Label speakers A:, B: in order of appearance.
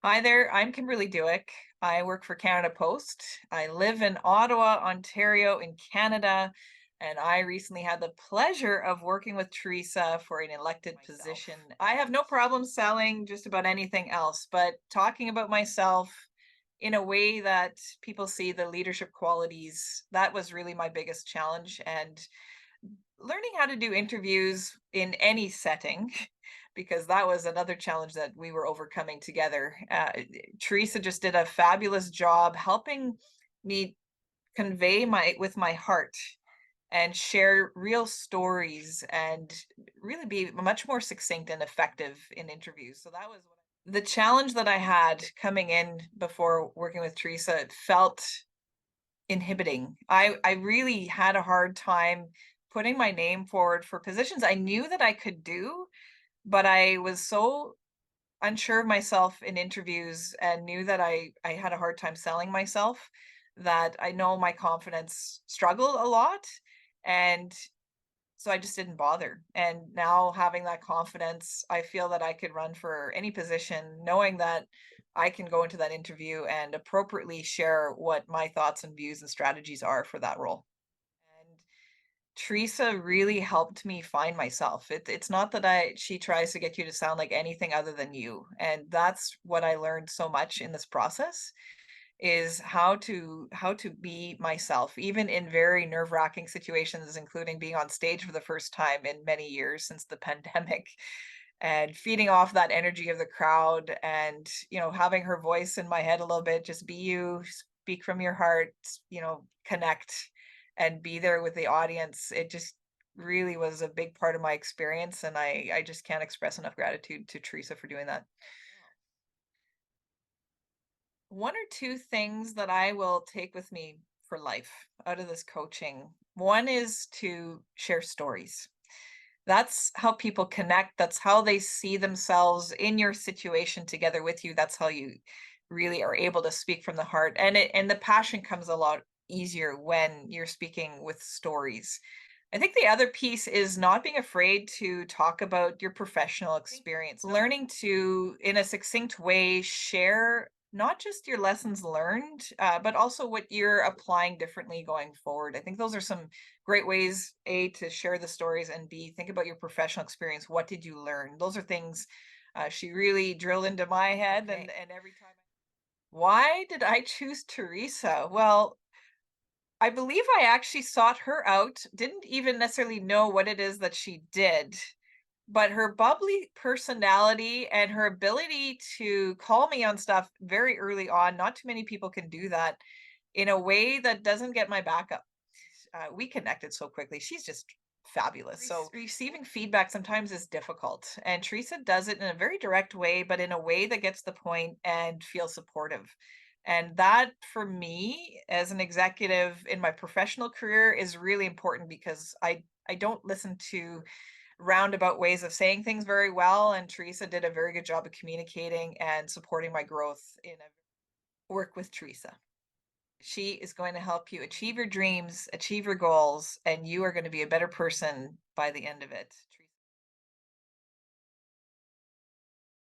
A: Hi there, I'm Kimberly Dueck. I work for Canada Post. I live in Ottawa, Ontario, in Canada, and I recently had the pleasure of working with Teresa for an elected position. I have no problem selling just about anything else, but talking about myself in a way that people see the leadership qualities, that was really my biggest challenge. And learning how to do interviews in any setting because that was another challenge that we were overcoming together. Teresa just did a fabulous job helping me convey my with my heart and share real stories and really be much more succinct and effective in interviews. So that was the challenge that I had coming in before working with Teresa. It felt inhibiting. I really had a hard time putting my name forward for positions I knew that I could do, but I was so unsure of myself in interviews and knew that I had a hard time selling myself that I know my confidence struggled a lot, and so I just didn't bother. And now having that confidence, I feel that I could run for any position, knowing that I can go into that interview and appropriately share what my thoughts and views and strategies are for that role. And Teresa really helped me find myself. It's not that she tries to get you to sound like anything other than you. And that's what I learned so much in this process is how to be myself, even in very nerve-wracking situations, including being on stage for the first time in many years since the pandemic, and feeding off that energy of the crowd and, having her voice in my head a little bit, just be you, speak from your heart, connect and be there with the audience. It just really was a big part of my experience, and I just can't express enough gratitude to Teresa for doing that. One or two things that I will take with me for life out of this coaching. One is to share stories. That's how people connect. That's how they see themselves in your situation together with you. That's how you really are able to speak from the heart. And the passion comes a lot easier when you're speaking with stories. I think the other piece is not being afraid to talk about your professional experience, learning to, in a succinct way, share not just your lessons learned, but also what you're applying differently going forward. I think those are some great ways, A, to share the stories, and B, think about your professional experience. What did you learn? Those are things she really drilled into my head. Okay. And every time. Why did I choose Teresa? Well, I believe I actually sought her out, didn't even necessarily know what it is that she did, but her bubbly personality and her ability to call me on stuff very early on, not too many people can do that in a way that doesn't get my back up. We connected so quickly. She's just fabulous. So receiving feedback sometimes is difficult, and Teresa does it in a very direct way, but in a way that gets the point and feels supportive. And that for me as an executive in my professional career is really important because I don't listen to roundabout ways of saying things very well, and Teresa did a very good job of communicating and supporting my growth in a work with Teresa. She is going to help you achieve your dreams, achieve your goals, and you are going to be a better person by the end of it.